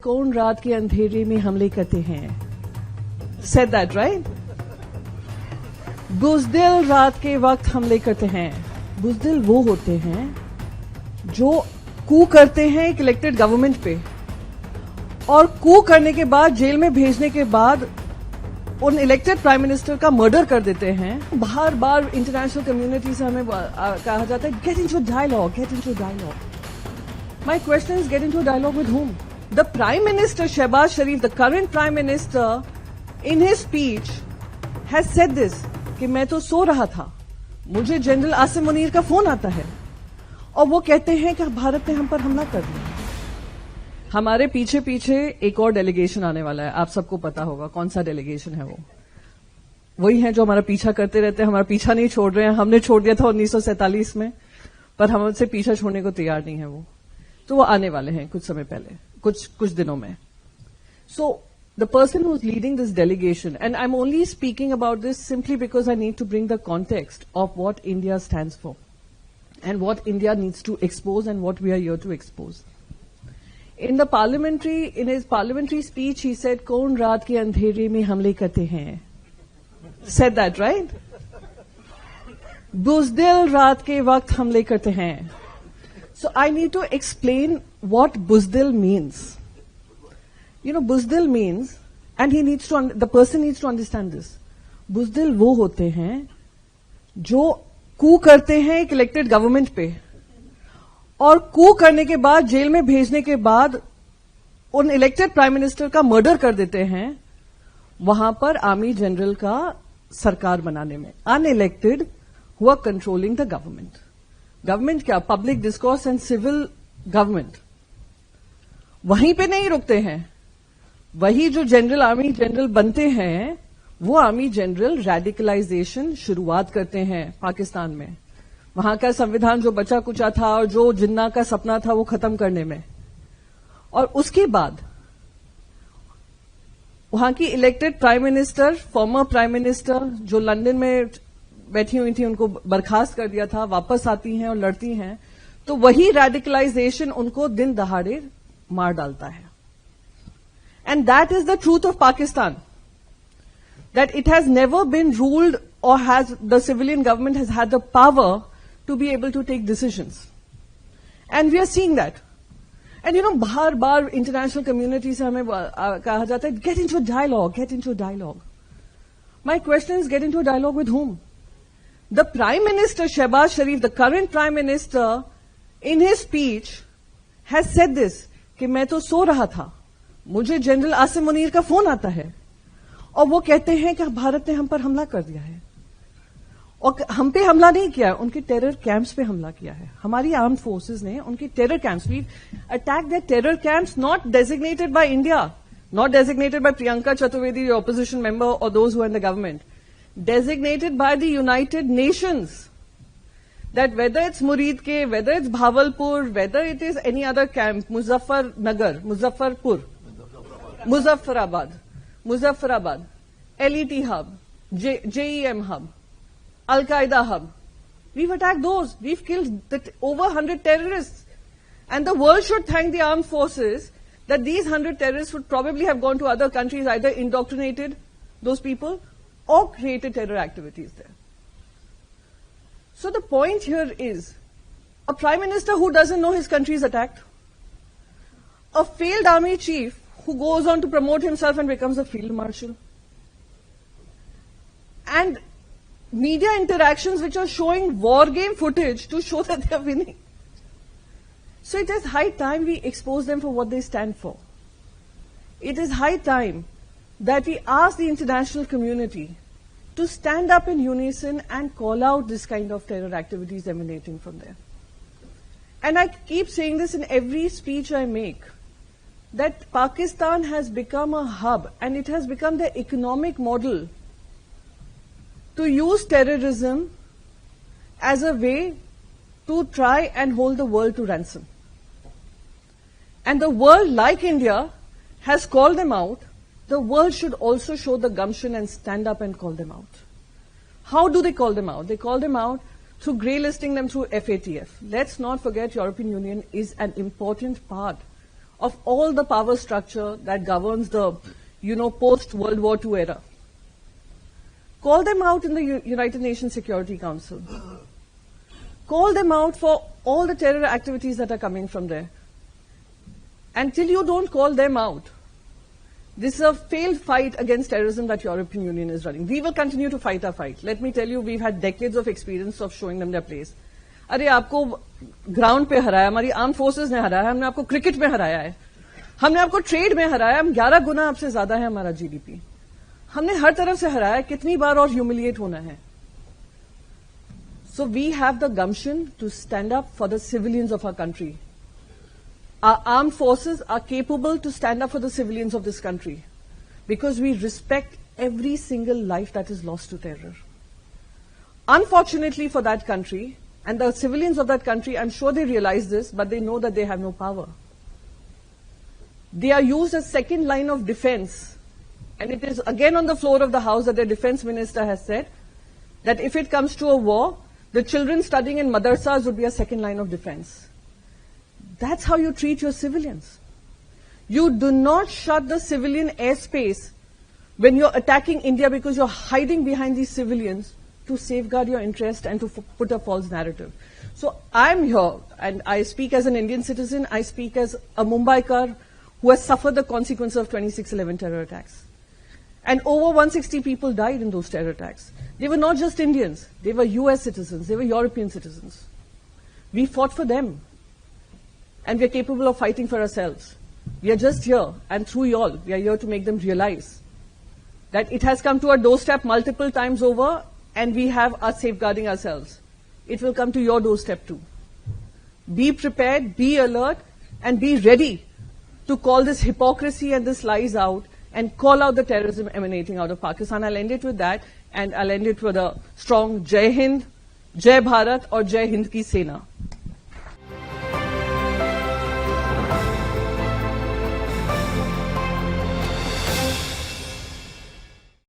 कौन रात के अंधेरे में हमले करते हैं? Said that, right? बुज़दिल रात के वक्त हमले करते हैं। बुज़दिल वो होते हैं जो कू करते हैं एक इलेक्टेड गवर्नमेंट पे, और कू करने के बाद जेल में भेजने के बाद उन इलेक्टेड प्राइम मिनिस्टर का मर्डर कर देते हैं। बार बार इंटरनेशनल कम्युनिटी से हमें कहा जाता है get into dialogue, get into dialogue. My question is get into dialogue with whom? The Prime Minister Shehbaz Sharif, the current Prime Minister, in his speech has said this कि मैं तो सो रहा था, मुझे जनरल आसिम मुनीर का फोन आता है और वो कहते हैं कि भारत ने हम पर हमला कर दिया। हमारे पीछे पीछे एक और डेलीगेशन आने वाला है, आप सबको पता होगा कौन सा डेलीगेशन है। वो वही है जो हमारा पीछा करते रहते हैं, हमारा पीछा नहीं छोड़ रहे हैं। हमने छोड़ दिया था 1947 में, पर हमसे पीछा छोड़ने को तैयार नहीं है वो। तो वो आने वाले हैं कुछ समय पहले, कुछ दिनों में। So the person who's leading this delegation, and I'm only speaking about this simply because I need to bring the context of what India stands for and what India needs to expose and what we are here to expose. In his parliamentary speech, he said, "कौन रात के अंधेरे में हमले करते हैं?" Said that, right? बुज़दिल रात के वक्त हमले करते हैं। So I need to explain what buzdil means. You know, buzdil means, and the person needs to understand this. बुज़दिल वो होते हैं जो कू करते हैं एक इलेक्टेड गवर्नमेंट पे, और कू करने के बाद जेल में भेजने के बाद उन इलेक्टेड प्राइम मिनिस्टर का मर्डर कर देते हैं, वहां पर आर्मी जनरल का सरकार बनाने में। Unelected who are controlling the government. Government क्या? Public discourse and civil government. वहीं पे नहीं रुकते हैं। वही जो जनरल आर्मी जनरल बनते हैं, वो आर्मी जनरल रेडिकलाइजेशन शुरुआत करते हैं पाकिस्तान में। वहां का संविधान जो बचा कुचा था और जो जिन्ना का सपना था वो खत्म करने में। और उसके बाद वहां की elected prime minister, former prime minister जो लंदन में बैठी हुई थी, उनको बर्खास्त कर दिया था, वापस आती हैं और लड़ती हैं, तो वही रेडिकलाइजेशन उनको दिन दहाड़े मार डालता है। And that is the truth of Pakistan, that it has never been ruled और has the civilian government has had the power to be able to take decisions, and we are seeing that. And you know, बार बार international community से हमें कहा जाता है get into dialogue, get into dialogue. My question is get into dialogue with whom? The Prime Minister Shehbaz Sharif, the current Prime Minister, in his speech has said this कि मैं तो सो रहा था, मुझे जनरल आसिम मुनीर का फोन आता है और वो कहते हैं कि भारत ने हम पर हमला कर दिया है। और हम पे हमला नहीं किया, उनके टेरर कैंप्स पे हमला किया है। हमारी आर्म्ड फोर्सेस ने उनके terror camps, we attack the terror camps not designated by India, not designated by Priyanka Chaturvedi, the opposition member, or those who are in the government. Designated by the United Nations, that whether it's Muridke, whether it's Bhavalpur, whether it is any other camp, Muzaffarabad, LET hub, JEM hub, Al-Qaeda hub, we've attacked those. We've killed over 100 terrorists. And the world should thank the armed forces that these 100 terrorists would probably have gone to other countries, either indoctrinated those people or created terror activities there. So the point here is, a prime minister who doesn't know his country is attacked, a failed army chief who goes on to promote himself and becomes a field marshal, and media interactions which are showing war game footage to show that they are winning. So it is high time we expose them for what they stand for. It is high time that we ask the international community to stand up in unison and call out this kind of terror activities emanating from there. And I keep saying this in every speech I make, that Pakistan has become a hub and it has become the economic model to use terrorism as a way to try and hold the world to ransom. And the world, like India, has called them out. The world should also show the gumption and stand up and call them out. How do they call them out? They call them out through grey listing them through FATF. Let's not forget European Union is an important part of all the power structure that governs the, post-World War II era. Call them out in the United Nations Security Council. Call them out for all the terror activities that are coming from there. Until you don't call them out, this is a failed fight against terrorism that European Union is running. We will continue to fight our fight. Let me tell you, we've had decades of experience of showing them their place. अरे आपको ground पे हराया, हमारी arm forces ने हराया, हमने आपको cricket में हराया है, हमने आपको ट्रेड में हराया, हम 11 गुना आपसे ज्यादा है हमारा जीडीपी, हमने हर तरफ से हराया, कितनी बार और ह्यूमिलिएट होना है. So we have the gumption to stand up for the civilians of our country. Our armed forces are capable to stand up for the civilians of this country because we respect every single life that is lost to terror. Unfortunately for that country, and the civilians of that country, I'm sure they realize this, but they know that they have no power. They are used as second line of defense. And it is again on the floor of the House that the defense minister has said that if it comes to a war, the children studying in madrasas would be a second line of defense. That's how you treat your civilians. You do not shut the civilian airspace when you're attacking India because you're hiding behind these civilians to safeguard your interest and to put a false narrative. So I'm here, and I speak as an Indian citizen, I speak as a Mumbaikar who has suffered the consequences of 26/11 terror attacks. And over 160 people died in those terror attacks. They were not just Indians, they were US citizens, they were European citizens. We fought for them, and we are capable of fighting for ourselves. We are just here, and through y'all, we are here to make them realize that it has come to our doorstep multiple times over, and we have us safeguarding ourselves. It will come to your doorstep too. Be prepared, be alert, and be ready to call this hypocrisy and this lies out and call out the terrorism emanating out of Pakistan. I'll end it with that, and I'll end it with a strong Jai Hind, Jai Bharat, or Jai Hind ki Sena.